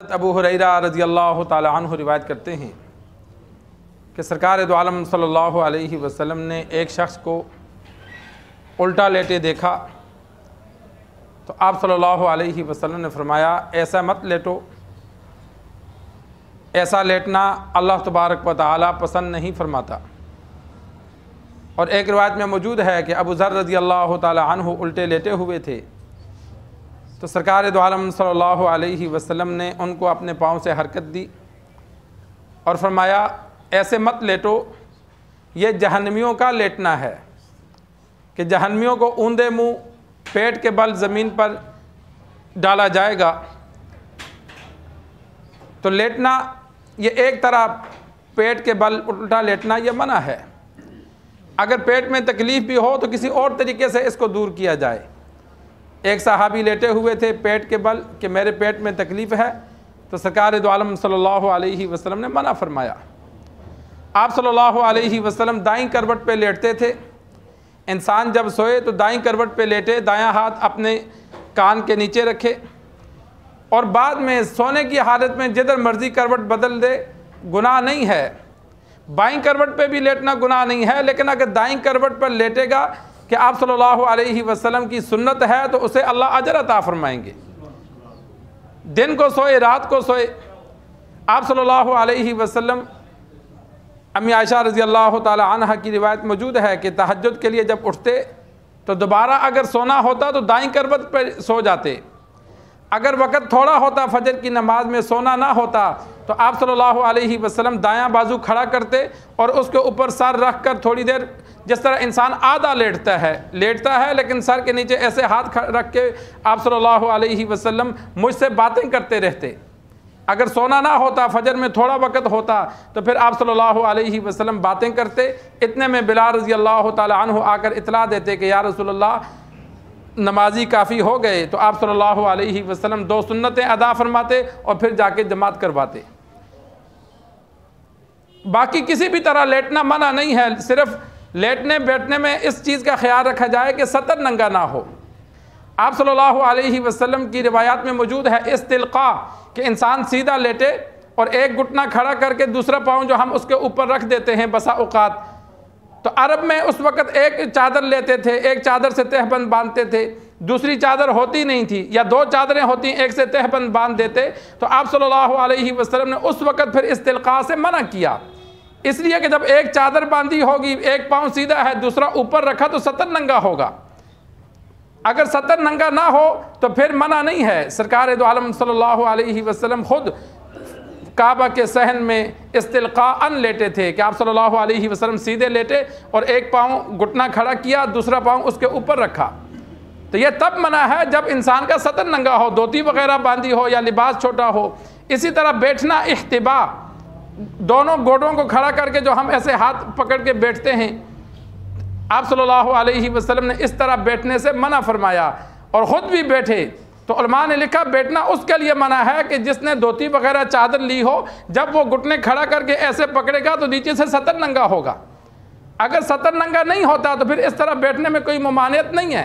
अबू हुरैरा रज़ियल्लाहु ताला अन्हु रिवायत करते हैं कि सरकार दो आलम सल्लल्लाहु अलैहि वसल्लम ने एक शख्स को उल्टा लेटे देखा तो आप सल्लल्लाहु अलैहि वसल्लम ने फरमाया, ऐसा मत लेटो, ऐसा लेटना अल्लाह तबारक व तआला पसंद नहीं फरमाता। और एक रिवायत में मौजूद है कि अबू ज़र रज़ियल्लाहु ताला अन्हु उल्टे लेटे हुए थे तो सरकार दो आलम सल्लल्लाहु अलैहि वसल्लम ने उनको अपने पाँव से हरकत दी और फरमाया, ऐसे मत लेटो, ये जहन्नमियों का लेटना है कि जहन्नमियों को ऊंधे मुँह पेट के बल ज़मीन पर डाला जाएगा। तो लेटना ये एक तरह पेट के बल उल्टा लेटना ये मना है। अगर पेट में तकलीफ़ भी हो तो किसी और तरीके से इसको दूर किया जाए। एक सहाबी लेटे हुए थे पेट के बल कि मेरे पेट में तकलीफ़ है, तो सरकार दो आलम सल्लल्लाहु अलैहि वसल्लम ने मना फरमाया। आप सल्लल्लाहु अलैहि वसल्लम दाईं करवट पे लेटते थे। इंसान जब सोए तो दाईं करवट पे लेटे, दायां हाथ अपने कान के नीचे रखे और बाद में सोने की हालत में जिधर मर्ज़ी करवट बदल दे, गुनाह नहीं है। बाईं करवट पे भी लेटना गुनाह नहीं है, लेकिन अगर दाईं करवट पर लेटेगा कि आप सल्लल्लाहु अलैहि वसल्लम की सुन्नत है तो उसे अल्लाह अजर अता फरमाएंगे। दिन को सोए, रात को सोए। आप सल्लल्लाहु अलैहि वसल्लम, अम्मी आयशा रज़ियल्लाहु ताला अन्हा की रिवायत मौजूद है कि तहज्जुद के लिए जब उठते तो दोबारा अगर सोना होता तो दाईं करवट पर सो जाते। अगर वक़्त थोड़ा होता, फजर की नमाज में सोना ना होता, तो आप सल्लल्लाहु अलैहि वसल्लम दायां बाजू खड़ा करते और उसके ऊपर सर रख कर थोड़ी देर, जिस तरह इंसान आधा लेटता है लेकिन सर के नीचे ऐसे हाथ रख के आप सल्लल्लाहु अलैहि वसल्लम मुझसे बातें करते रहते। अगर सोना ना होता, फजर में थोड़ा वक़्त होता, तो फिर आप सल्लल्लाहु अलैहि वसल्लम बातें करते। इतने में बिलाल रज़ियल्लाहु ताला अन्हु आकर इतला देते कि या रसूलल्लाह, नमाजी काफ़ी हो गए। तो आप सल्लल्लाहु अलैहि वसल्लम 2 सुन्नतें अदा फरमाते और फिर जाके जमात करवाते। बाकी किसी भी तरह लेटना मना नहीं है, सिर्फ लेटने बैठने में इस चीज़ का ख्याल रखा जाए कि सतर नंगा ना हो। आप सल्लल्लाहु अलैहि वसल्लम की रिवायात में मौजूद है इस्तिल्क़ा, कि इंसान सीधा लेटे और एक घुटना खड़ा करके दूसरा पाँव जो हम उसके ऊपर रख देते हैं बसा औक़ात। तो अरब में उस वक़्त एक चादर लेते थे, एक चादर से तहबंद बांधते थे, दूसरी चादर होती नहीं थी, या 2 चादरें होती, एक से तहबंद बांध देते। तो आप सल्लल्लाहु अलैहि वसल्लम ने उस वक़्त फिर इस्तिल्क़ा से मना किया, इसलिए कि जब एक चादर बांधी होगी, एक पाँव सीधा है, दूसरा ऊपर रखा, तो सतर नंगा होगा। अगर सतर नंगा ना हो तो फिर मना नहीं है। सरकार दो आलम सल्लल्लाहु अलैहि वसल्लम खुद काबा के सहन में इस्तिल्क़ाअन लेटे थे कि आप सल्लल्लाहु अलैहि वसल्लम सीधे लेटे और एक पाँव घुटना खड़ा किया, दूसरा पाँव उसके ऊपर रखा। तो यह तब मना है जब इंसान का सतर नंगा हो, धोती वगैरह बांधी हो या लिबास छोटा हो। इसी तरह बैठना इह्तिबा, दोनों गोडों को खड़ा करके जो हम ऐसे हाथ पकड़ के बैठते हैं, आप सल्लल्लाहु अलैहि वसल्लम ने इस तरह बैठने से मना फरमाया और ख़ुद भी बैठे। तो उलमा ने लिखा, बैठना उसके लिए मना है कि जिसने धोती वगैरह चादर ली हो, जब वो घुटने खड़ा करके ऐसे पकड़ेगा तो नीचे से सतर नंगा होगा। अगर सतर नंगा नहीं होता तो फिर इस तरह बैठने में कोई ममानियत नहीं है।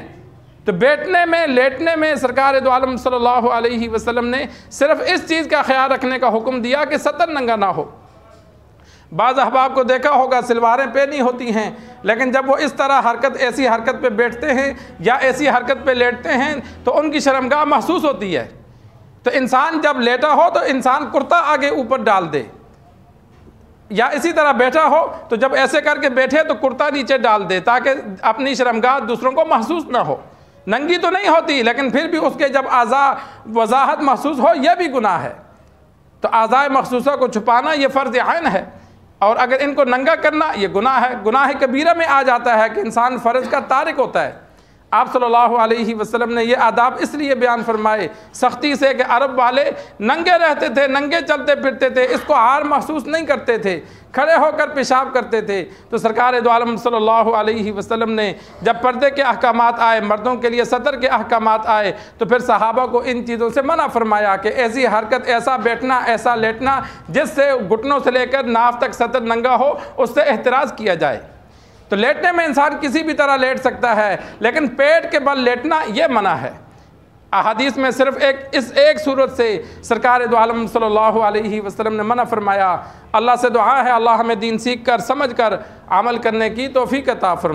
तो बैठने में, लेटने में सरकार दो आलम सल्लल्लाहु अलैहि वसल्लम ने सिर्फ इस चीज़ का ख्याल रखने का हुक्म दिया कि सतर नंगा ना हो। बाज़ अहबाब को देखा होगा सलवारें पहनी होती हैं, लेकिन जब वो इस तरह हरकत, ऐसी हरकत पे बैठते हैं या ऐसी हरकत पे लेटते हैं तो उनकी शर्मगाह महसूस होती है। तो इंसान जब लेटा हो तो इंसान कुर्ता आगे ऊपर डाल दे, या इसी तरह बैठा हो तो जब ऐसे करके बैठे तो कुर्ता नीचे डाल दे, ताकि अपनी शर्मगाह दूसरों को महसूस ना हो। नंगी तो नहीं होती, लेकिन फिर भी उसके जब आज़ा वजाहत महसूस हो, यह भी गुनाह है। तो आज़ाए मखसूसा को छुपाना यह फ़र्ज़ ऐन है, और अगर इनको नंगा करना ये गुनाह है। गुनाह कबीरा में आ जाता है कि इंसान फ़र्ज का तारिक होता है। आप सल्लल्लाहु अलैहि वसल्लम ने ये आदाब इसलिए बयान फरमाए सख्ती से कि अरब वाले नंगे रहते थे, नंगे चलते फिरते थे, इसको हार महसूस नहीं करते थे, खड़े होकर पेशाब करते थे। तो सरकार दो आलम सल्लल्लाहु अलैहि वसल्लम ने जब पर्दे के अहकामात आए, मर्दों के लिए सतर के अहकामात आए, तो फिर सहाबा को इन चीज़ों से मना फरमाया कि ऐसी हरकत, ऐसा बैठना, ऐसा लेटना जिससे घुटनों से लेकर नाफ तक सतर नंगा हो, उससे एहतराज़ किया जाए। तो लेटने में इंसान किसी भी तरह लेट सकता है, लेकिन पेट के बल लेटना यह मना है। अहादीस में सिर्फ इस एक सूरत से सरकार दो आलम सल्लल्लाहु अलैहि वसल्लम ने मना फरमाया। अल्लाह से दुआ है अल्लाह हमें दीन सीख कर समझ कर अमल करने की तौफीक अता फरमाए।